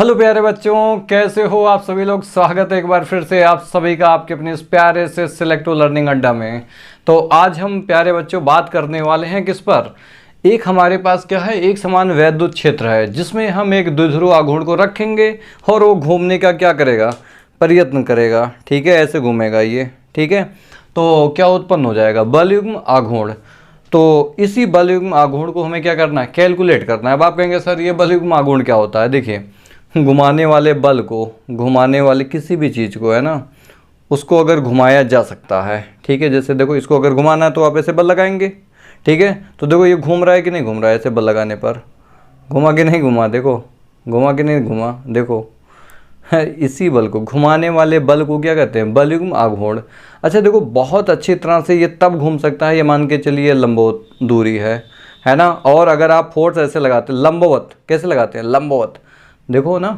Hello प्यारे बच्चों, कैसे हो आप सभी लोग। स्वागत है एक बार फिर से आप सभी का आपके अपने इस प्यारे से सिलेक्टिव लर्निंग अड्डा में। तो आज हम प्यारे बच्चों बात करने वाले हैं किस पर। एक हमारे पास क्या है, एक समान वैद्युत क्षेत्र है जिसमें हम एक द्विध्रुव आघूर्ण को रखेंगे और वो घूमने का क्या करेगा, प्रयत्न करेगा। ठीक है, ऐसे घूमेगा ये। ठीक है, तो क्या उत्पन्न हो जाएगा, बलयुग्म आघूर्ण। तो इसी बलयुग्म आघूर्ण को हमें क्या करना है, कैलकुलेट करना है। अब आप कहेंगे सर ये बलयुग्म आघूर्ण क्या होता है। देखिए, घुमाने वाले बल को, घुमाने वाले किसी भी चीज़ को है ना, उसको अगर घुमाया जा सकता है। ठीक है, जैसे देखो इसको अगर घुमाना है तो आप ऐसे बल लगाएंगे। ठीक है, तो देखो ये घूम रहा है कि नहीं घूम रहा है, ऐसे बल लगाने पर घुमा कि नहीं घुमा, देखो घुमा कि नहीं घुमा, देखो इसी बल को, घुमाने वाले बल को क्या कहते हैं, बलयुग्म आघूर्ण। अच्छा देखो, बहुत अच्छी तरह से ये तब घूम सकता है, ये मान के चलिए लंबवत दूरी है ना। और अगर आप फोर्स ऐसे लगाते हैं लंबवत, कैसे लगाते हैं लंबवत, देखो ना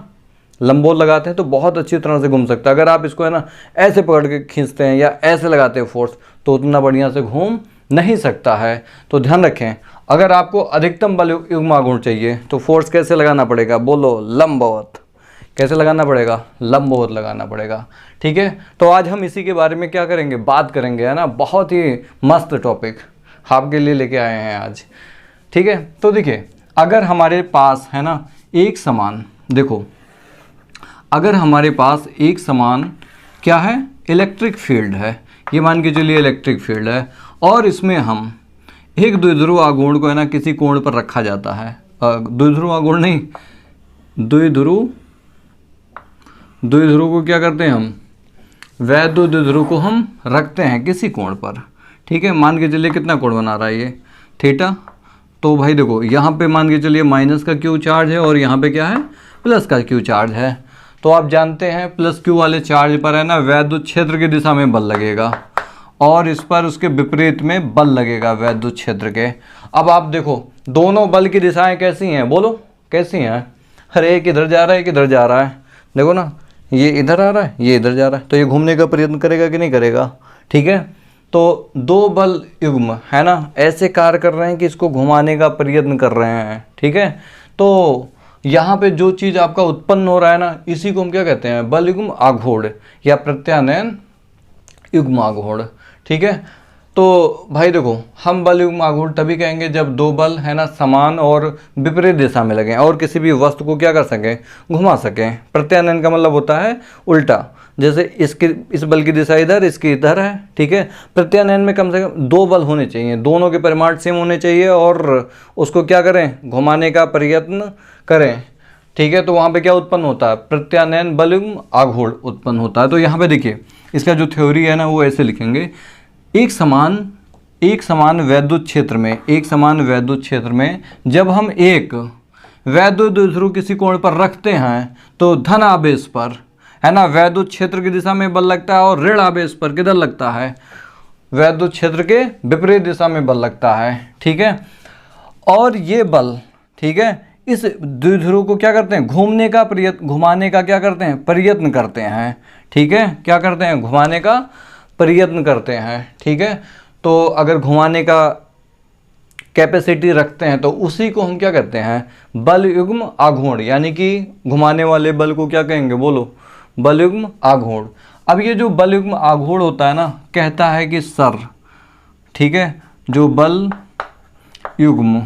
लंबवत लगाते हैं तो बहुत अच्छी तरह से घूम सकता है। अगर आप इसको है ना ऐसे पकड़ के खींचते हैं या ऐसे लगाते हैं फोर्स, तो उतना बढ़िया से घूम नहीं सकता है। तो ध्यान रखें, अगर आपको अधिकतम बलयुग्म आघूर्ण चाहिए तो फोर्स कैसे लगाना पड़ेगा, बोलो लंबवत। कैसे लगाना पड़ेगा, लंबवत लगाना पड़ेगा। ठीक है, तो आज हम इसी के बारे में क्या करेंगे, बात करेंगे, है ना। बहुत ही मस्त टॉपिक आपके लिए लेके आए हैं आज। ठीक है, तो देखिए अगर हमारे पास है ना एक समान, देखो अगर हमारे पास एक समान क्या है, इलेक्ट्रिक फील्ड है, ये मान के चलिए इलेक्ट्रिक फील्ड है, और इसमें हम एक द्विध्रुव आघूर्ण को है ना किसी कोण पर रखा जाता है। द्विध्रुव आघूर्ण नहीं, द्विध्रुव को क्या करते हैं हम, वैद्युत द्विध्रुव को हम रखते हैं किसी कोण पर। ठीक है, मान के चलिए कितना कोण बना रहा है ये, थीटा। तो भाई देखो यहाँ पे मान के चलिए माइनस का क्यू चार्ज है और यहाँ पे क्या है, प्लस का क्यू चार्ज है। तो आप जानते हैं प्लस क्यू वाले चार्ज पर है ना वैद्युत क्षेत्र की दिशा में बल लगेगा, और इस पर उसके विपरीत में बल लगेगा वैद्युत क्षेत्र के। अब आप देखो दोनों बल की दिशाएं कैसी हैं, बोलो कैसी हैं। अरे एक इधर जा रहा है, एक इधर जा रहा है, देखो ना, ये इधर आ रहा है, ये इधर जा रहा है, तो ये घूमने का प्रयत्न करेगा कि नहीं करेगा। ठीक है, तो दो बल युग्म है ना ऐसे कार्य कर रहे हैं कि इसको घुमाने का प्रयत्न कर रहे हैं। ठीक है, तो यहाँ पे जो चीज़ आपका उत्पन्न हो रहा है ना, इसी को हम क्या कहते हैं, बल युग्म आघूर्ण या प्रत्यानयन युग्म आघूर्ण। ठीक है, तो भाई देखो हम बल युग्म आघूर्ण तभी कहेंगे जब दो बल है ना समान और विपरीत दिशा में लगें और किसी भी वस्तु को क्या कर सकें, घुमा सकें। प्रत्यानयन का मतलब होता है उल्टा, जैसे इसकी इस बल की दिशा इधर, इसकी इधर है। ठीक है, प्रत्यानयन में कम से कम दो बल होने चाहिए, दोनों के परिमाण सेम होने चाहिए और उसको क्या करें, घुमाने का प्रयत्न करें। ठीक है, तो वहाँ पे क्या उत्पन्न होता है, प्रत्यानयन बलयुग्म आघूर्ण उत्पन्न होता है। तो यहाँ पे देखिए इसका जो थ्योरी है ना वो ऐसे लिखेंगे, एक समान वैद्युत क्षेत्र में, एक समान वैद्युत क्षेत्र में जब हम एक वैद्युत द्विध्रुव किसी कोण पर रखते हैं तो धन आवेश पर है ना वैद्युत क्षेत्र की दिशा में बल लगता है, और ऋण आवेश पर किधर लगता है, वैद्युत क्षेत्र के विपरीत दिशा में बल लगता है। ठीक है, और ये बल, ठीक है, इस द्विध्रुव को क्या करते हैं, घुमाने का क्या करते हैं, प्रयत्न करते हैं। ठीक है, क्या करते हैं, घुमाने का प्रयत्न करते हैं। ठीक है, तो अगर घुमाने का कैपेसिटी रखते हैं तो उसी को हम क्या कहते हैं, बलयुग्म आघूर्ण, यानी कि घुमाने वाले बल को क्या कहेंगे, बोलो बलयुग्म आघूर्ण। अब ये जो बलयुग्म आघूर्ण होता है ना, कहता है कि सर, ठीक है, जो बल युग्म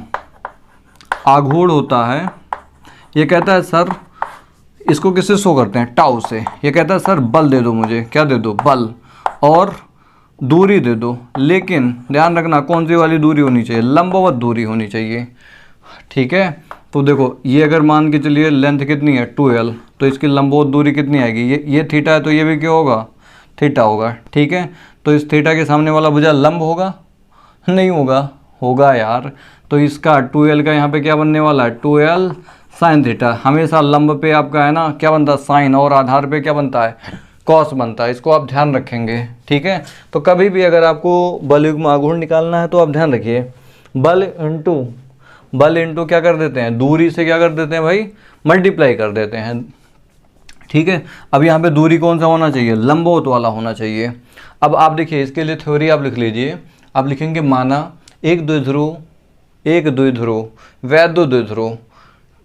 आघूर्ण होता है ये कहता है सर, इसको किससे शो करते हैं, टाउ से। ये कहता है सर बल दे दो मुझे, क्या दे दो, बल, और दूरी दे दो, लेकिन ध्यान रखना कौन सी वाली दूरी होनी चाहिए, लंबवत दूरी होनी चाहिए। ठीक है, तो देखो ये अगर मान के चलिए लेंथ कितनी है 2l, तो इसकी लंबवत दूरी कितनी आएगी, ये थीटा है तो ये भी क्या होगा, थीटा होगा। ठीक है, तो इस थीटा के सामने वाला भुजा लंब होगा, नहीं होगा, होगा यार। तो इसका 2l का यहाँ पे क्या बनने वाला है, 2l साइन थीटा। हमेशा लंब पे आपका है ना क्या बनता है, साइन, और आधार पे क्या बनता है, कॉस बनता है। इसको आप ध्यान रखेंगे। ठीक है, तो कभी भी अगर आपको बलयुग्म आघूर्ण निकालना है तो आप ध्यान रखिए, बल इंटू क्या कर देते हैं, दूरी से क्या कर देते हैं भाई, मल्टीप्लाई कर देते हैं। ठीक है, अब यहाँ पे दूरी कौन सा होना चाहिए, लंबवत वाला होना चाहिए। अब आप देखिए इसके लिए थ्योरी आप लिख लीजिए, आप लिखेंगे माना एक द्विध्रुव वैद्युत द्विध्रुव,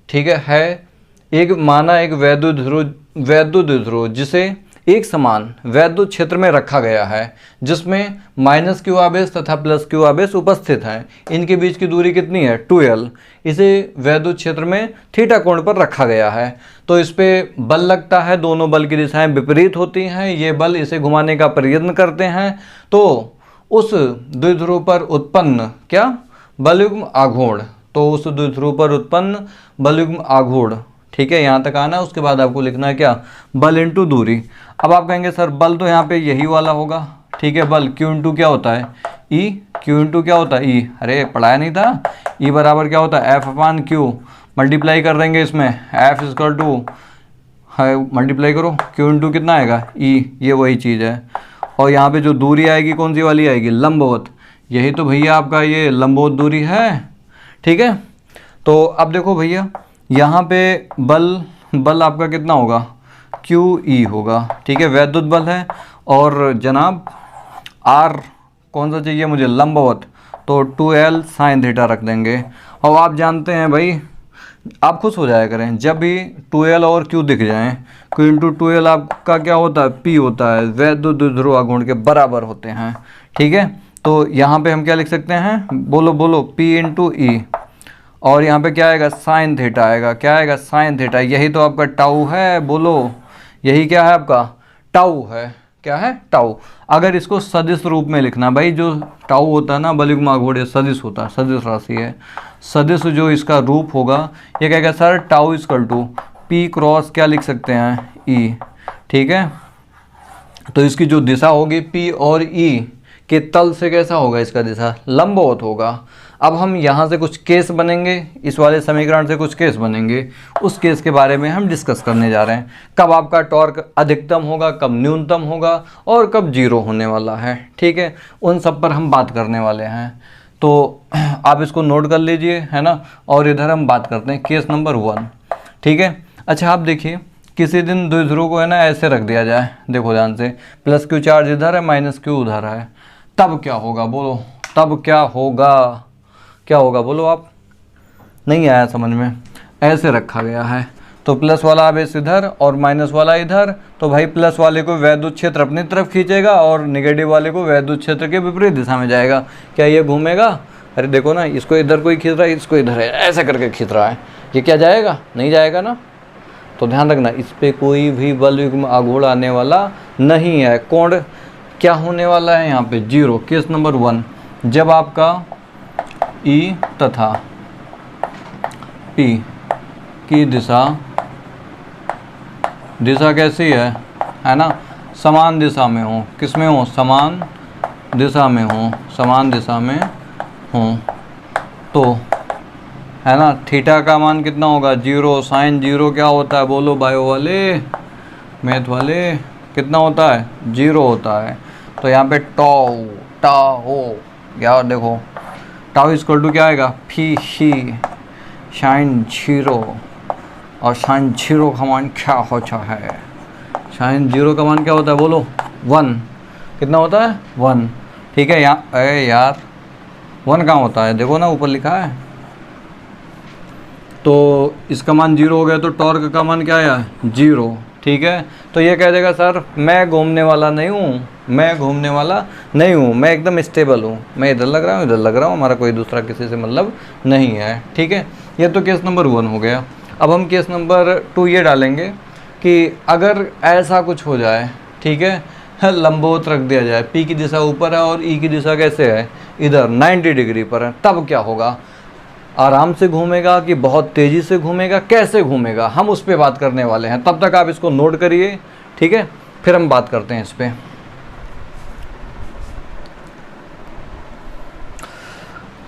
ठीक है एक माना एक वैद्युत ध्रुव जिसे एक समान वैद्युत क्षेत्र में रखा गया है जिसमें माइनस क्यू आवेश तथा प्लस क्यू आवेश उपस्थित हैं। इनके बीच की दूरी कितनी है 2l। इसे वैद्युत क्षेत्र में थीटा कोण पर रखा गया है। तो इस पे बल लगता है, दोनों बल की दिशाएं विपरीत होती हैं। ये बल इसे घुमाने का प्रयत्न करते हैं। तो उस द्विध्रुव पर उत्पन्न क्या बलयुग्म आघूर्ण, तो उस द्विध्रुव पर उत्पन्न बलयुग्म आघूर्ण, ठीक है, यहाँ तक आना है। उसके बाद आपको लिखना है क्या बल इंटू दूरी। अब आप कहेंगे सर बल तो यहाँ पे यही वाला होगा, ठीक है, बल Q इंटू क्या होता है E, Q इंटू क्या होता है E, अरे पढ़ाया नहीं था, E बराबर क्या होता है F अपान Q, मल्टीप्लाई कर देंगे इसमें F इजकल टू मल्टीप्लाई करो Q इंटू कितना आएगा E, ये वही चीज़ है। और यहाँ पे जो दूरी आएगी कौन सी वाली आएगी लंबवत, यही तो भैया आपका ये लंबवत दूरी है, ठीक है। तो अब देखो भैया यहाँ पे बल आपका कितना होगा QE होगा, ठीक है, वैद्युत बल है। और जनाब R कौन सा चाहिए मुझे लंबवत, तो 2l साइन थीटा रख देंगे। और आप जानते हैं भाई, आप खुश हो जाया करें जब भी 2l और Q दिख जाएं, Q इंटू 2l आपका क्या होता है P होता है, वैद्युत द्विध्रुव आघूर्ण के बराबर होते हैं, ठीक है। तो यहाँ पे हम क्या लिख सकते हैं, बोलो P इंटू E, और यहाँ पे क्या आएगा साइन थीटा आएगा, क्या आएगा साइन थीटा। यही तो आपका टाउ है, बोलो यही क्या है आपका टाउ है, क्या है टाउ। अगर इसको सदिश रूप में लिखना, भाई जो टाउ होता है ना बलयुग्म आघूर्ण सदिश होता है, सदिश राशि है, सदिश जो इसका रूप होगा ये कहेगा sir tau equal to P cross क्या लिख सकते हैं E, ठीक है। तो इसकी जो दिशा होगी P और E के तल से कैसा होगा इसका दिशा लंबवत होगा। अब हम यहाँ से कुछ केस बनेंगे, इस वाले समीकरण से कुछ केस बनेंगे, उस केस के बारे में हम डिस्कस करने जा रहे हैं। कब आपका टॉर्क अधिकतम होगा, कब न्यूनतम होगा और कब जीरो होने वाला है, ठीक है, उन सब पर हम बात करने वाले हैं। तो आप इसको नोट कर लीजिए, है ना। और इधर हम बात करते हैं केस नंबर 1, ठीक है। अच्छा आप देखिए किसी दिन द्विध्रुव को है ना ऐसे रख दिया जाए, देखो ध्यान से, प्लस Q चार्ज इधर है माइनस Q उधर है, तब क्या होगा बोलो, तब क्या होगा, क्या होगा बोलो आप, नहीं आया समझ में, ऐसे रखा गया है। तो प्लस वाला आवेश इधर और माइनस वाला इधर, तो भाई प्लस वाले को वैद्युत क्षेत्र अपनी तरफ खींचेगा और नेगेटिव वाले को वैद्युत क्षेत्र के विपरीत दिशा में जाएगा। क्या ये घूमेगा, अरे देखो ना, इसको इधर कोई खींच रहा है, इसको इधर है, ऐसे करके खींच रहा है, ये क्या जाएगा, नहीं जाएगा ना। तो ध्यान रखना इस पर कोई भी बलयुग्म आघूर्ण आने वाला नहीं है। कोण क्या होने वाला है यहाँ पे जीरो। केस नंबर 1, जब आपका E तथा P की दिशा कैसी है ना, समान दिशा में हो, किस में हो, समान दिशा में हो, समान दिशा में हो, तो है ना थीटा का मान कितना होगा 0। साइन 0 क्या होता है बोलो बायो वाले, मैथ वाले, कितना होता है 0 होता है। तो यहाँ पे टाओ यार देखो टाउ इक्वल टू क्या आएगा फी शी साइन 0, और साइन 0 का मान क्या होता है, साइन 0 का मान क्या होता है बोलो 1, कितना होता है 1, ठीक है। यहाँ अरे यार 1 कहाँ होता है, देखो ना ऊपर लिखा है। तो इसका मान 0 हो गया, तो टॉर्क का मान क्या आया 0, ठीक है। तो ये कह देगा सर मैं घूमने वाला नहीं हूँ, मैं घूमने वाला नहीं हूँ, मैं एकदम स्टेबल हूँ, मैं इधर लग रहा हूँ इधर लग रहा हूँ, हमारा कोई दूसरा किसी से मतलब नहीं है, ठीक है। ये तो केस नंबर 1 हो गया। अब हम केस नंबर 2 ये डालेंगे कि अगर ऐसा कुछ हो जाए, ठीक है, लंबवत रख दिया जाए, P की दिशा ऊपर है और E की दिशा कैसे है इधर 90 डिग्री पर है, तब क्या होगा, आराम से घूमेगा कि बहुत तेज़ी से घूमेगा, कैसे घूमेगा, हम उस पर बात करने वाले हैं। तब तक आप इसको नोट करिए, ठीक है, फिर हम बात करते हैं इस पर।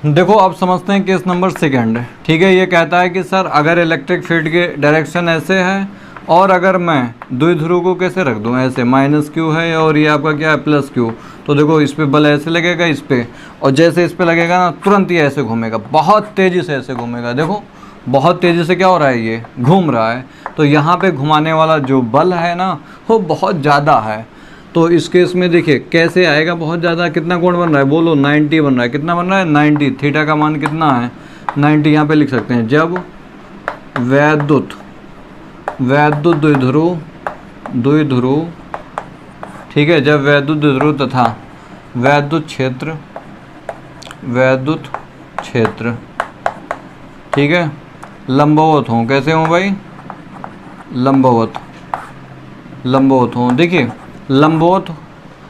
देखो अब समझते हैं केस नंबर 2, ठीक है। ये कहता है कि सर अगर इलेक्ट्रिक फील्ड के डायरेक्शन ऐसे है और अगर मैं द्विध्रुव को कैसे रख दूं, ऐसे माइनस Q है और ये आपका क्या है प्लस Q, तो देखो इस पे बल ऐसे लगेगा इस पे, और जैसे इस पे लगेगा ना तुरंत ये ऐसे घूमेगा, बहुत तेज़ी से ऐसे घूमेगा, देखो बहुत तेज़ी से क्या हो रहा है ये घूम रहा है। तो यहाँ पे घुमाने वाला जो बल है ना वो बहुत ज़्यादा है। तो इस केस में देखिए कैसे आएगा बहुत ज़्यादा, कितना कोण बन रहा है बोलो 90 बन रहा है, कितना बन रहा है 90, थीटा का मान कितना है 90, यहाँ पे लिख सकते हैं। जब वैद्युत वैद्युत द्विध्रुव, ठीक है, जब वैद्युत द्विध्रुव तथा वैद्युत क्षेत्र, ठीक है, लंबवत हों। कैसे हों भाई? लंबवत हों। देखिए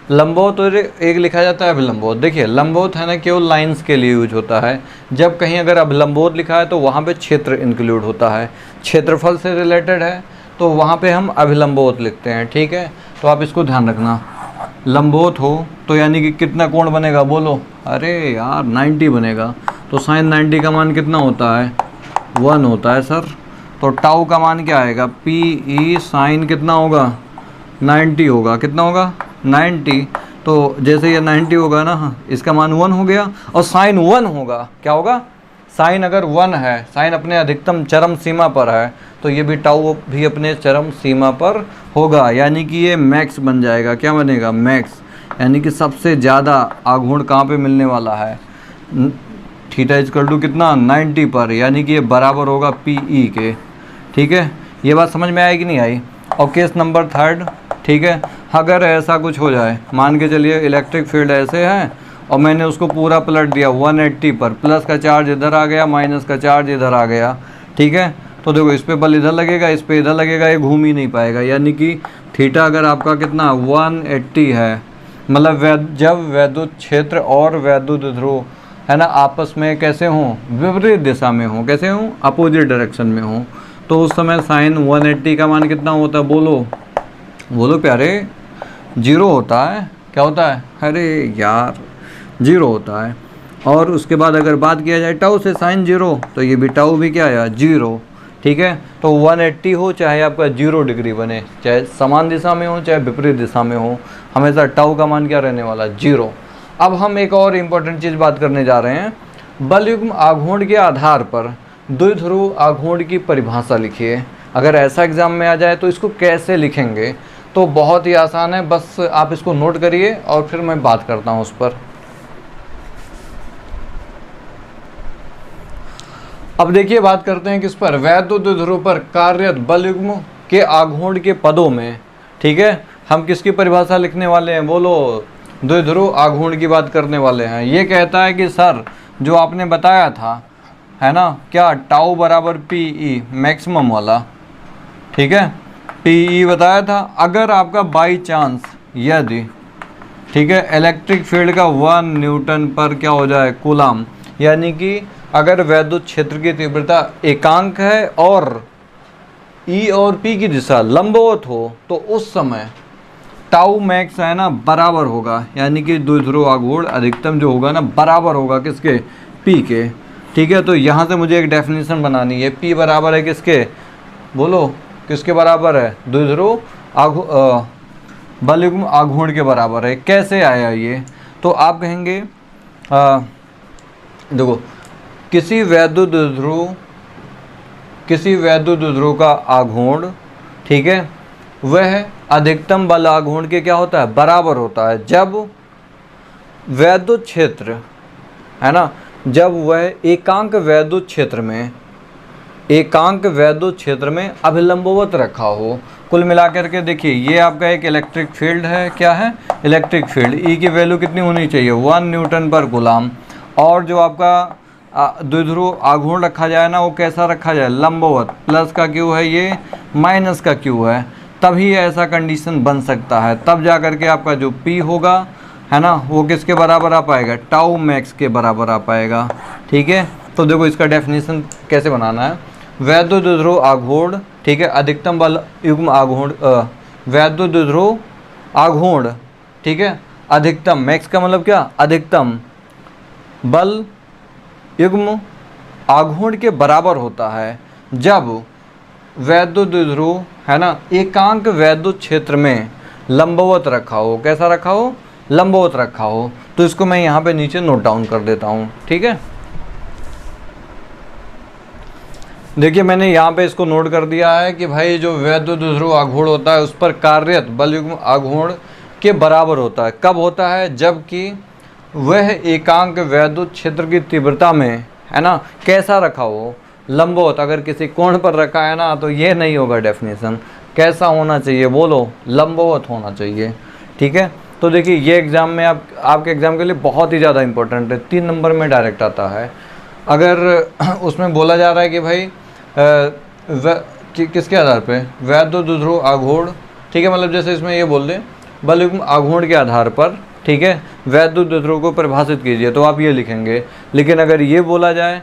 लंबवत और एक लिखा जाता है अभिलंबवत। देखिए लंबवत है ना, केवल लाइंस के लिए यूज होता है। जब कहीं अगर अभिलंबवत लिखा है तो वहाँ पे क्षेत्र इंक्लूड होता है, क्षेत्रफल से रिलेटेड है तो वहाँ पे हम अभिलंबवत लिखते हैं, ठीक है। तो आप इसको ध्यान रखना, लंबवत हो तो यानी कि कितना कोण बनेगा बोलो? अरे यार 90 बनेगा। तो साइन 90 का मान कितना होता है? 1 होता है सर। तो टाउ का मान क्या आएगा? पी ई साइन कितना होगा? 90 होगा। कितना होगा? 90। तो जैसे ये 90 होगा ना, इसका मान 1 हो गया और साइन 1 होगा। क्या होगा? साइन अगर 1 है, साइन अपने अधिकतम चरम सीमा पर है, तो ये भी टाउ भी अपने चरम सीमा पर होगा, यानी कि ये मैक्स बन जाएगा। क्या बनेगा? मैक्स। यानी कि सबसे ज़्यादा आघूर्ण कहाँ पे मिलने वाला है? थीटा इक्वल टू कितना? 90 पर, यानी कि ये बराबर होगा पी ई के, ठीक है। ये बात समझ में आई कि नहीं आई? और केस नंबर 3, ठीक है, अगर ऐसा कुछ हो जाए, मान के चलिए इलेक्ट्रिक फील्ड ऐसे है और मैंने उसको पूरा पलट दिया 180 पर, प्लस का चार्ज इधर आ गया, माइनस का चार्ज इधर आ गया, ठीक है। तो देखो इस पे बल इधर लगेगा, इस पे इधर लगेगा, ये घूम ही नहीं पाएगा। यानी कि थीटा अगर आपका कितना 180 है, मतलब जब वैद्युत क्षेत्र और वैद्युत ध्रुव है ना आपस में कैसे हों? विपरीत दिशा में हों। कैसे हों? अपोजिट डायरेक्शन में हों। तो उस समय साइन 180 का मान कितना होता है? बोलो प्यारे? 0 होता है। क्या होता है? अरे यार 0 होता है। और उसके बाद अगर बात किया जाए टाउ से, साइन 0, तो ये भी टाउ भी क्या आया? 0, ठीक है। तो 180 हो चाहे आपका 0 डिग्री बने, चाहे समान दिशा में हो चाहे विपरीत दिशा में हो, हमेशा टाउ का मान क्या रहने वाला? 0। अब हम एक और इम्पोर्टेंट चीज़ बात करने जा रहे हैं, बलयुग्म आघूर्ण के आधार पर द्विध्रुव आघूर्ण की परिभाषा लिखिए। अगर ऐसा एग्जाम में आ जाए तो इसको कैसे लिखेंगे? तो बहुत ही आसान है, बस आप इसको नोट करिए और फिर मैं बात करता हूँ उस पर। अब देखिए बात करते हैं किस पर? वैद्युत द्विध्रुव पर कार्यरत बलयुग्म के आघूर्ण के पदों में, ठीक है, हम किसकी परिभाषा लिखने वाले हैं? बोलो? द्विध्रुव आघूर्ण की बात करने वाले हैं। ये कहता है कि सर जो आपने बताया था है ना, क्या टाउ बराबर पी ई मैक्सिमम वाला, ठीक है, पी ई बताया था। अगर आपका बाई चांस यदि, ठीक है, इलेक्ट्रिक फील्ड का 1 न्यूटन पर क्या हो जाए? कूलाम, यानी कि अगर वैद्युत क्षेत्र की तीव्रता एकांक है और ई और पी की दिशा लंबवत हो, तो उस समय टाउ मैक्स है ना बराबर होगा, यानी कि द्विध्रुव आघूर्ण अधिकतम जो होगा ना बराबर होगा किसके? पी के, ठीक है। तो यहाँ से मुझे एक डेफिनेशन बनानी है। पी बराबर है किसके? बोलो किसके बराबर है? द्विध्रुव बलयुग्म आघूर्ण के बराबर है। कैसे आया ये? तो आप कहेंगे देखो, किसी वैद्युत द्विध्रुव का आघूर्ण, ठीक है, वह अधिकतम बल आघूर्ण के क्या होता है? बराबर होता है, जब वैद्युत क्षेत्र है ना, जब वह एकांक वैद्युत क्षेत्र में अभिलंबवत रखा हो। कुल मिलाकर के देखिए, ये आपका एक इलेक्ट्रिक फील्ड है। क्या है? Electric field. ई की वैल्यू कितनी होनी चाहिए? 1 न्यूटन पर कूलाम। और जो आपका द्विध्रुव आघूर्ण रखा जाए ना, वो कैसा रखा जाए? लंबवत। प्लस का क्यू है ये, माइनस का क्यू है, तभी ऐसा कंडीशन बन सकता है। तब जा कर के आपका जो P होगा है ना, वो किसके बराबर आ पाएगा? टाउ मैक्स के बराबर आ पाएगा, ठीक है। तो देखो इसका डेफिनेशन कैसे बनाना है। वैद्युत द्विध्रुव आघूर्ण, ठीक है, अधिकतम बल युग्म आघूर्ण, वैद्युत द्विध्रुव आघूर्ण, ठीक है, अधिकतम, मैक्स का मतलब क्या? अधिकतम बल युग्म आघूर्ण के बराबर होता है जब वैद्युत द्विध्रुव है ना एकांक वैद्युत क्षेत्र में लंबवत रखा हो। कैसा रखा हो? लंबवत रखा हो। तो इसको मैं यहाँ पे नीचे नोट डाउन कर देता हूँ, ठीक है। देखिए मैंने यहाँ पे इसको नोट कर दिया है कि भाई जो वैद्युत द्विध्रुव आघूर्ण होता है उस पर कार्यरत बल युग्म आघूर्ण के बराबर होता है। कब होता है? जबकि वह एकांक वैद्युत क्षेत्र की तीव्रता में है ना कैसा रखा हो? लंबवत अगर किसी कोण पर रखा है ना तो ये नहीं होगा डेफिनेशन। कैसा होना चाहिए बोलो, लंबवत होना चाहिए, ठीक है। तो देखिए ये एग्ज़ाम में आपके एग्ज़ाम के लिए बहुत ही ज़्यादा इंपॉर्टेंट है, 3 नंबर में डायरेक्ट आता है। अगर उसमें बोला जा रहा है कि भाई किसके आधार पे, वैध दुध्रु आघूर्ण, ठीक है, मतलब जैसे इसमें ये बोल दें बलयुग्म आघूर्ण के आधार पर, ठीक है, वैध दुध्रु को परिभाषित कीजिए, तो आप ये लिखेंगे। लेकिन अगर ये बोला जाए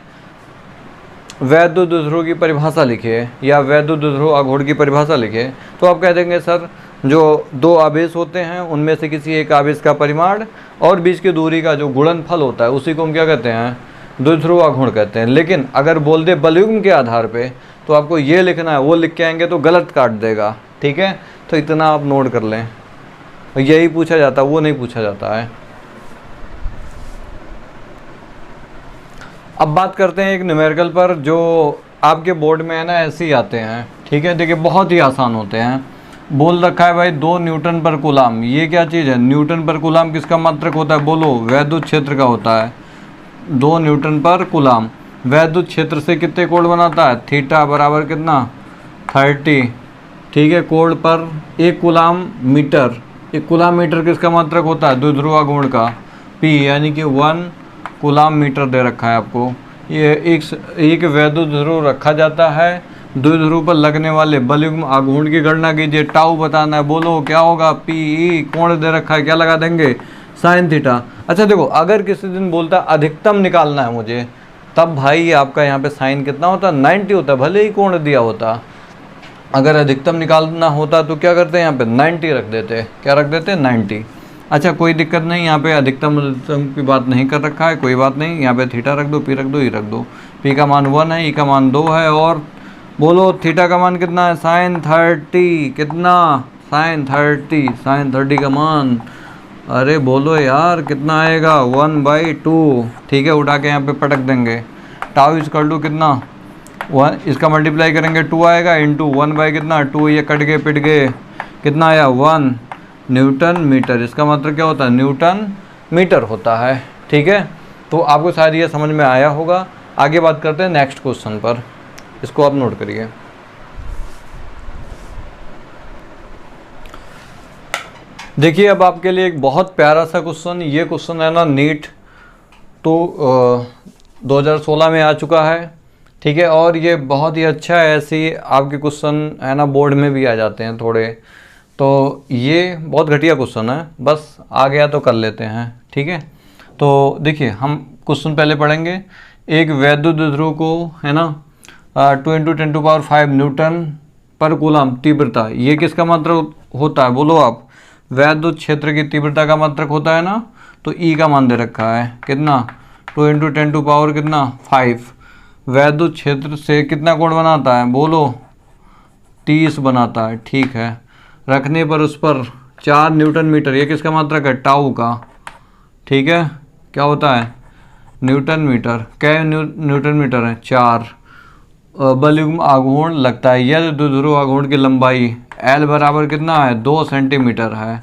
वैध दुध्रु की परिभाषा लिखिए या वैध दुध्रु आघूर्ण की परिभाषा लिखिए, तो आप कह देंगे सर जो 2 आवेश होते हैं उनमें से किसी एक आवेश का परिमाण और बीच की दूरी का जो गुणनफल होता है उसी को हम क्या कहते हैं, द्विध्रुव आघूर्ण कहते हैं। लेकिन अगर बोल दे बलयुग्म के आधार पे तो आपको ये लिखना है, वो लिख के आएंगे तो गलत काट देगा, ठीक है। तो इतना आप नोट कर लें, यही पूछा जाता है, वो नहीं पूछा जाता है। अब बात करते हैं एक न्यूमेरिकल पर जो आपके बोर्ड में है ना ऐसे ही आते हैं, ठीक है। देखिए बहुत ही आसान होते हैं। बोल रखा है भाई 2 न्यूटन पर कूलाम, ये क्या चीज़ है, न्यूटन पर कूलाम किसका मात्रक होता है बोलो, वैद्युत क्षेत्र का होता है। 2 न्यूटन पर कूलाम वैद्युत क्षेत्र से कितने कोण बनाता है, थीटा बराबर कितना 30, ठीक है। कोण पर 1 कूलाम मीटर, 1 कूलाम मीटर किसका मात्रक होता है, द्विध्रुव आघूर्ण का, पी यानी कि 1 कूलाम मीटर दे रखा है आपको। ये एक वैद्युत ध्रुव रखा जाता है, द्विध्रुव पर लगने वाले बलयुग्म आघूर्ण की गणना कीजिए, टाउ बताना है, बोलो क्या होगा, पी ई, कोण दे रखा है, क्या लगा देंगे, साइन थीटा। अच्छा देखो अगर किसी दिन बोलता अधिकतम निकालना है मुझे, तब भाई आपका यहाँ पे साइन कितना होता है, 90 होता, भले ही कोण दिया होता। अगर अधिकतम निकालना होता तो क्या करते हैं, यहाँ पे 90 रख देते, क्या रख देते, 90। अच्छा कोई दिक्कत नहीं, यहाँ पे अधिकतम की बात नहीं कर रखा है, कोई बात नहीं, यहाँ पे थीटा रख दो, पी रख दो, ई रख दो। पी का मान 1 है, ई का मान 2 है, और बोलो थीटा का मान कितना है, साइन 30, कितना, साइन 30, साइन 30 का मान, अरे बोलो यार कितना आएगा, 1/2, ठीक है। उठा के यहाँ पे पटक देंगे, टाउ इक्वल टू कितना 1, इसका मल्टीप्लाई करेंगे 2 आएगा, इंटू 1 कितना 2, ये कट गए पिट गए, कितना आया 1 न्यूटन मीटर। इसका मतलब क्या होता है, न्यूटन मीटर होता है, ठीक है। तो आपको शायद ये समझ में आया होगा। आगे बात करते हैं नेक्स्ट क्वेश्चन पर, इसको आप नोट करिए। देखिए अब आपके लिए एक बहुत प्यारा सा क्वेश्चन, ये क्वेश्चन है ना नीट तो 2016 में आ चुका है, ठीक है। और ये बहुत ही अच्छा है, ऐसे आपके क्वेश्चन है ना बोर्ड में भी आ जाते हैं थोड़े, तो ये बहुत घटिया क्वेश्चन है, बस आ गया तो कर लेते हैं, ठीक है। तो देखिए हम क्वेश्चन पहले पढ़ेंगे। एक वैद्युत द्विध्रुव को है ना 2 × 10⁵ न्यूटन पर कूलाम तीव्रता, ये किसका मात्रक होता है बोलो आप, वैद्युत क्षेत्र की तीव्रता का मात्रक होता है ना। तो ई का मान दे रखा है कितना, 2 × 10⁵ वैद्युत क्षेत्र से कितना कोण बनाता है बोलो, 30 बनाता है, ठीक है। रखने पर उस पर 4 न्यूटन मीटर, ये किसका मात्रक है, टाउ का, ठीक है। क्या होता है, न्यूटन मीटर, क्या न्यूटन मीटर है, 4। बलयुग्म आघूर्ण लगता है, यदि द्विध्रुव आघूर्ण की लंबाई L बराबर कितना है, 2 सेंटीमीटर है,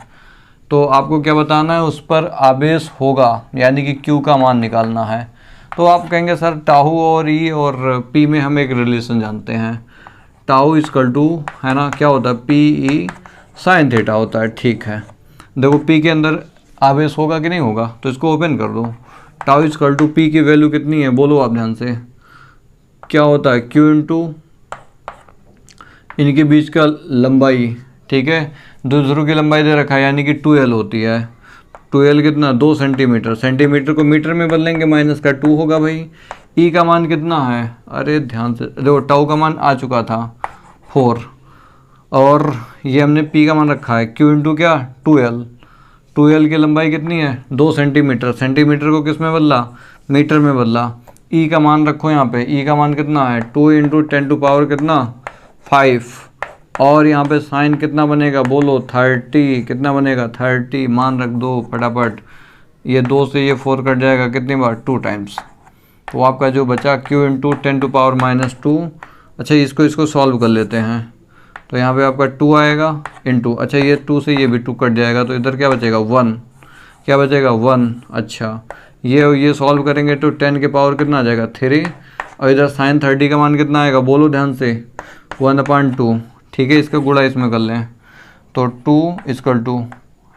तो आपको क्या बताना है, उस पर आवेश होगा, यानी कि Q का मान निकालना है। तो आप कहेंगे सर टाउ और ई और पी में हम एक रिलेशन जानते हैं, टाउ इक्वल टू है ना क्या होता है, पी ई साइन थीटा होता है, ठीक है। देखो पी के अंदर आवेश होगा कि नहीं होगा, तो इसको ओपन कर दो। टाउ इक्वल टू पी की वैल्यू कितनी है बोलो आप ध्यान से, क्या होता है, क्यू इंटू इनके बीच का लंबाई, ठीक है। द्विध्रुव की लंबाई दे रखा है यानी कि 2L होती है, 2L कितना 2 सेंटीमीटर, सेंटीमीटर को मीटर में बदलेंगे, माइनस का 2 होगा भाई। ई का मान कितना है, अरे ध्यान से देखो, टाउ का मान आ चुका था 4, और ये हमने पी का मान रखा है क्यू इंटू क्या 2L, 2L की लंबाई कितनी है 2 सेंटीमीटर, सेंटीमीटर को किस में बदला, मीटर में बदला। ई का मान रखो यहाँ पे, ई का मान कितना है 2 × 10⁵ कितना 5, और यहाँ पे साइन कितना बनेगा बोलो 30, कितना बनेगा 30, मान रख दो फटाफट, ये 2 से ये 4 कट जाएगा कितनी बार 2 टाइम्स, तो आपका जो बचा Q × 10⁻²। अच्छा इसको सॉल्व कर लेते हैं, तो यहाँ पे आपका 2 आएगा इंटू, अच्छा ये 2 से ये भी 2 कट जाएगा, तो इधर क्या बचेगा 1, क्या बचेगा 1। अच्छा ये सॉल्व करेंगे तो 10 के पावर कितना आ जाएगा 3, और इधर साइन 30 का मान कितना आएगा, बोलो ध्यान से, 1/2। ठीक है, इसका गुणा इसमें कर लें तो 2 इक्वल टू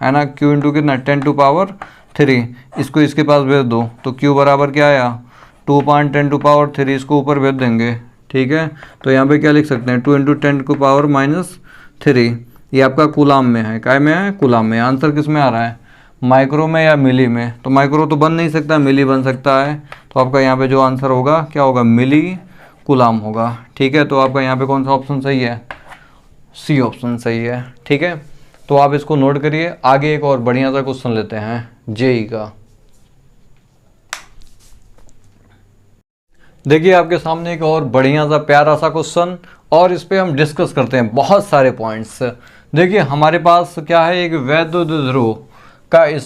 है ना q इंटू कितना 10⁻3। इसको इसके पास भेज दो तो q बराबर क्या आया 2/10⁻3, इसको ऊपर भेज देंगे। ठीक है, तो यहाँ पे क्या लिख सकते हैं 2 इंटू 10⁻³ ये आपका कूलाम में है, काय में है, कूलाम में। आंसर किस में आ रहा है, माइक्रो में या मिली में? तो माइक्रो तो बन नहीं सकता, मिली बन सकता है। तो आपका यहाँ पे जो आंसर होगा क्या होगा, मिली कूलाम होगा। ठीक है, तो आपका यहाँ पे कौन सा ऑप्शन सही है, सी ऑप्शन सही है। ठीक है, तो आप इसको नोट करिए। आगे एक और बढ़िया सा क्वेश्चन लेते हैं जेई का। देखिए आपके सामने एक और बढ़िया सा प्यारा सा क्वेश्चन, और इस पे हम डिस्कस करते हैं बहुत सारे पॉइंट्स। देखिए हमारे पास क्या है, एक वैध द्विध्रुव का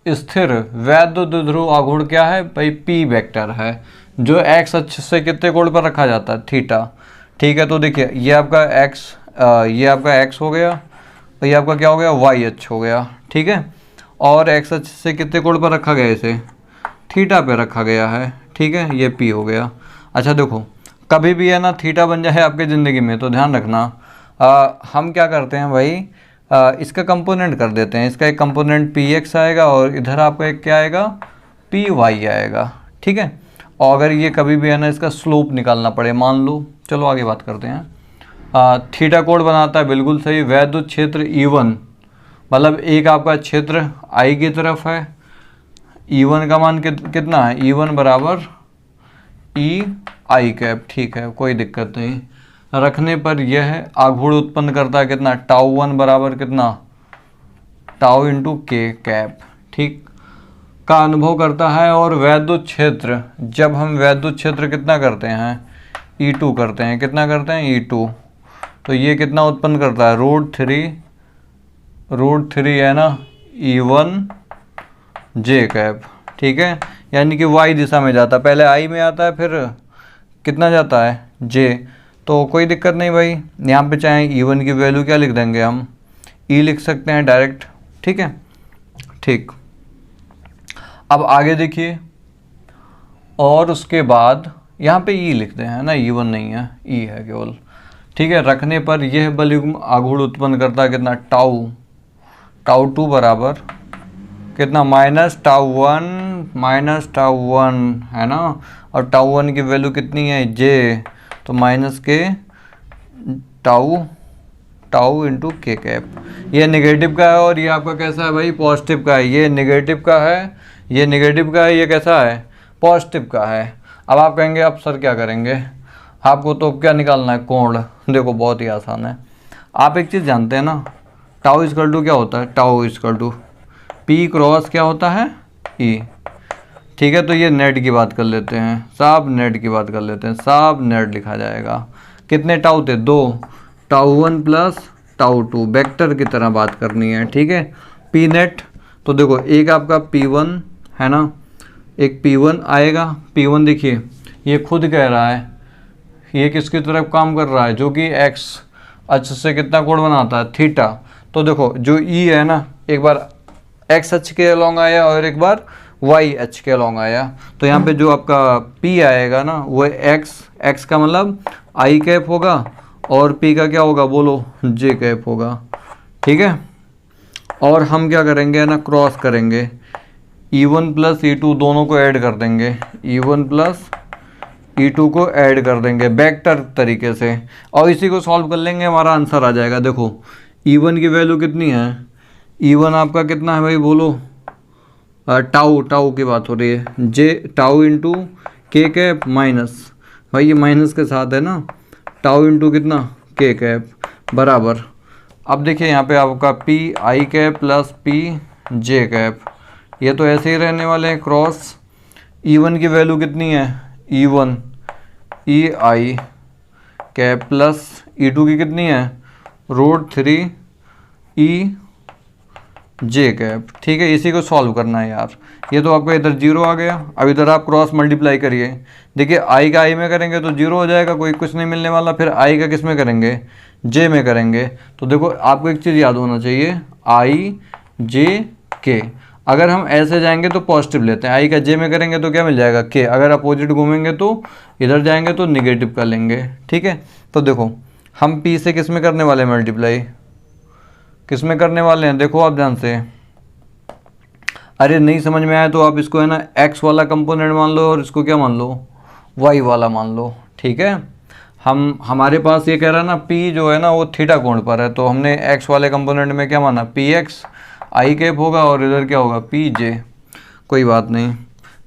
स्थिर वैध द्विध्रुव आघूर्ण क्या है भाई, पी वेक्टर है, जो एक्स अक्ष से कितने कोण पर रखा जाता है, थीटा। ठीक है, तो देखिए ये आपका एक्स हो गया, तो ये आपका क्या हो गया, वाई अक्ष हो गया। ठीक है, और एक्स अक्ष से कितने कोण पर रखा गया, इसे थीटा पे रखा गया है। ठीक है, ये पी हो गया। अच्छा देखो, कभी भी है ना थीटा बन जाए आपकी ज़िंदगी में तो ध्यान रखना, हम क्या करते हैं भाई, इसका कंपोनेंट कर देते हैं। इसका एक कंपोनेंट पी एक्स आएगा और इधर आपका एक क्या आएगा, पी वाई आएगा। ठीक है, और अगर ये कभी भी है ना इसका स्लोप निकालना पड़े, मान लो, चलो आगे बात करते हैं। थीटा कोण बनाता है, बिल्कुल सही, वैद्युत क्षेत्र E1, मतलब एक आपका क्षेत्र आई की तरफ है, E1 का मान कितना है, E1 बराबर ई आई कैप। ठीक है, कोई दिक्कत नहीं, रखने पर यह आघूर्ण उत्पन्न करता है कितना, τ1 बराबर कितना, टाउ इंटू के कैप। ठीक, का अनुभव करता है। और वैद्युत क्षेत्र, जब हम वैद्युत क्षेत्र कितना करते हैं, E2 करते हैं, कितना करते हैं, E2, तो ये कितना उत्पन्न करता है, √3 है ना E1 जे कैप। ठीक है, यानी कि वाई दिशा में जाता है, पहले आई में आता है फिर कितना जाता है, जे। तो कोई दिक्कत नहीं भाई, यहाँ पे चाहे E1 की वैल्यू क्या लिख देंगे हम, ई लिख सकते हैं डायरेक्ट। ठीक है, ठीक, अब आगे देखिए, और उसके बाद यहाँ पे ई लिखते हैं ना, E1 नहीं है, ई है केवल। ठीक है, रखने पर यह बलयुग्म आघूर्ण उत्पन्न करता है कितना, τ2 बराबर कितना, -τ1 है ना, और τ1 की वैल्यू कितनी है, जे, तो माइनस के टाउ इंटू के कैप। ये नेगेटिव का है और ये आपका कैसा है भाई, पॉजिटिव का है। ये नेगेटिव का है, ये नेगेटिव का है, ये कैसा है, पॉजिटिव का है। अब आप कहेंगे अब सर क्या करेंगे, आपको तो क्या निकालना है, कोण। देखो बहुत ही आसान है, आप एक चीज़ जानते हैं ना, टाउ इक्वल टू क्या होता है, tau equal to P cross क्या होता है, ई। ठीक है, तो ये नेट की बात कर लेते हैं, सब नेट की बात कर लेते हैं, सब नेट लिखा जाएगा। कितने टाउ थे, 2, τ1 प्लस τ2, वेक्टर की तरह बात करनी है। ठीक है, पी नेट, तो देखो एक आपका P1 है ना, एक P1 आएगा। P1 देखिए ये खुद कह रहा है, ये किसकी तरफ काम कर रहा है, जो कि एक्स अक्ष से कितना कोण बनाता है, थीटा। तो देखो जो ई है ना, एक बार एक्स अक्ष के अलॉन्ग आया और एक बार वाई अक्ष के अलॉन्ग आया। तो यहाँ पे जो आपका पी आएगा ना, वो एक्स का मतलब आई कैप होगा, और पी का क्या होगा, बोलो, जे कैप होगा। ठीक है, और हम क्या करेंगे ना, क्रॉस करेंगे, E1 प्लस E2 दोनों को ऐड कर देंगे, E1 प्लस E2 को ऐड कर देंगे वेक्टर तरीके से, और इसी को सॉल्व कर लेंगे, हमारा आंसर आ जाएगा। देखो E1 की वैल्यू कितनी है, E1 आपका कितना है भाई, बोलो, टाउ की बात हो रही है, जे टाउ इंटू के कैप माइनस, भाई ये माइनस के साथ है ना, टाउ इंटू कितना, के कैप बराबर। अब देखिए यहाँ पे आपका P I cap plus P J cap, ये तो ऐसे ही रहने वाले हैं क्रॉस। E1 की वैल्यू कितनी है, E1 ई आई कैप प्लस E2 की कितनी है, √3 ई जे कैप। ठीक है, इसी को सॉल्व करना है यार। ये तो आपका इधर 0 आ गया, अब इधर आप क्रॉस मल्टीप्लाई करिए। देखिए आई का आई में करेंगे तो 0 हो जाएगा, कोई कुछ नहीं मिलने वाला। फिर आई का किस में करेंगे, जे में करेंगे। तो देखो आपको एक चीज़ याद होना चाहिए, आई जे के। अगर हम ऐसे जाएंगे तो पॉजिटिव लेते हैं, आई का जे में करेंगे तो क्या मिल जाएगा के, अगर अपोजिट घूमेंगे तो इधर जाएंगे तो निगेटिव कर लेंगे। ठीक है, तो देखो हम पी से किस में करने वाले हैं मल्टीप्लाई, किस में करने वाले हैं, देखो आप ध्यान से। अरे नहीं समझ में आया तो आप इसको है ना एक्स वाला कंपोनेंट मान लो और इसको क्या मान लो, वाई वाला मान लो। ठीक है, हमारे पास ये कह रहा है ना पी जो है ना वो थीटा कोण पर है, तो हमने एक्स वाले कंपोनेंट में क्या माना, पी एक्स आई कैप होगा और इधर क्या होगा, पी जे। कोई बात नहीं,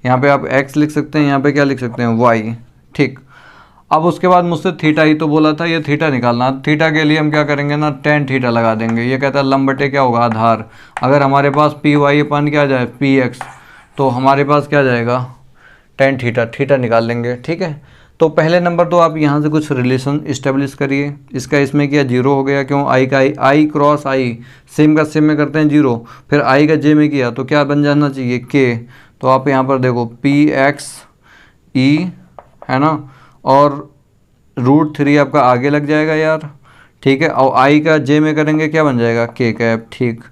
यहाँ पे आप एक्स लिख सकते हैं, यहाँ पे क्या लिख सकते हैं, वाई। ठीक, अब उसके बाद मुझसे थीटा ही तो बोला था, ये थीटा निकालना। थीटा के लिए हम क्या करेंगे ना, टेन थीटा लगा देंगे। ये कहता है लंब बटे क्या होगा, आधार। अगर हमारे पास पी वाई अपन क्या आ जाए, पी एक्स, तो हमारे पास क्या जाएगा, टेन थीटा, थीटा निकाल लेंगे। ठीक है, तो पहले नंबर तो आप यहाँ से कुछ रिलेशन इस्टेब्लिश करिए। इसका इसमें क्या जीरो हो गया, क्यों, आई का आई क्रॉस आई सेम का सेम में करते हैं जीरो, फिर आई का जे में किया तो क्या बन जाना चाहिए, के। तो आप यहाँ पर देखो पी एक्स ई है ना, और √3 आपका आगे लग जाएगा यार। ठीक है, और आई का जे में करेंगे क्या बन जाएगा, के कैप। ठीक,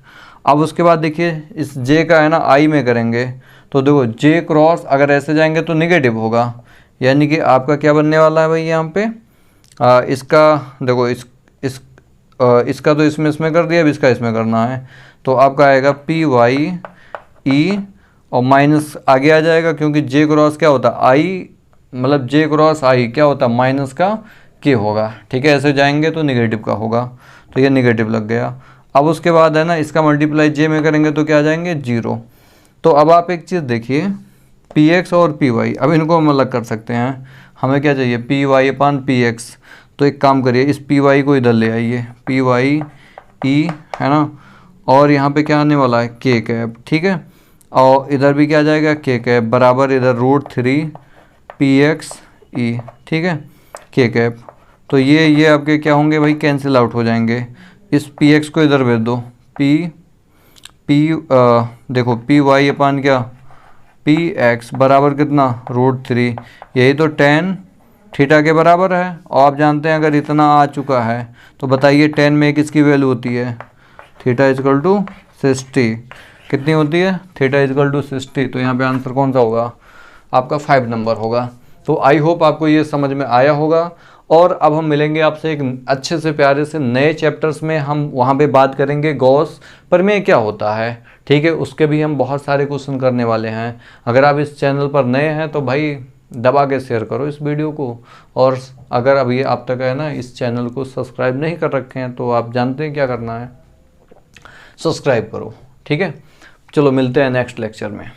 अब उसके बाद देखिए इस जे का है ना आई में करेंगे तो देखो जे क्रॉस अगर ऐसे जाएंगे तो निगेटिव होगा, यानी कि आपका क्या बनने वाला है भाई यहाँ पे, इसका देखो इसका तो इसमें कर दिया, अब इसका इसमें करना है। तो आपका आएगा पी वाई ई और माइनस आगे आ जाएगा, क्योंकि जे क्रॉस क्या होता है, आई मतलब जे क्रॉस आई क्या होता है, माइनस का के होगा। ठीक है, ऐसे जाएंगे तो निगेटिव का होगा, तो ये निगेटिव लग गया। अब उसके बाद है ना इसका मल्टीप्लाई जे में करेंगे तो क्या आ जाएंगे, जीरो। तो अब आप एक चीज़ देखिए, पी एक्स और पी वाई, अब इनको हम अलग कर सकते हैं। हमें क्या चाहिए, पी वाई अपान पी एक्स। तो एक काम करिए, इस पी वाई को इधर ले आइए, पी वाई ई है ना, और यहाँ पे क्या आने वाला है, के कैप। ठीक है, और इधर भी क्या आ जाएगा, के कैप बराबर इधर √3 पी एक्स ई। ठीक है, के कैप। तो ये आपके क्या होंगे भाई, कैंसिल आउट हो जाएंगे। इस पी एक्स को इधर भेज दो, देखो पी वाई अपान क्या, पी एक्स बराबर कितना, √3, यही तो टेन थीटा के बराबर है। और आप जानते हैं अगर इतना आ चुका है तो बताइए टेन में किसकी वैल्यू होती है, थीटा इजकल टू 60। कितनी होती है, थीटा इजकल टू 60। तो यहाँ पे आंसर कौन सा होगा, आपका 5 नंबर होगा। तो आई होप आपको ये समझ में आया होगा। और अब हम मिलेंगे आपसे एक अच्छे से प्यारे से नए चैप्टर्स में, हम वहाँ पे बात करेंगे गॉस प्रमेय क्या होता है। ठीक है, उसके भी हम बहुत सारे क्वेश्चन करने वाले हैं। अगर आप इस चैनल पर नए हैं तो भाई दबा के शेयर करो इस वीडियो को, और अगर अभी आप तक है ना इस चैनल को सब्सक्राइब नहीं कर रखे हैं तो आप जानते हैं क्या करना है, सब्सक्राइब करो। ठीक है, चलो मिलते हैं नेक्स्ट लेक्चर में।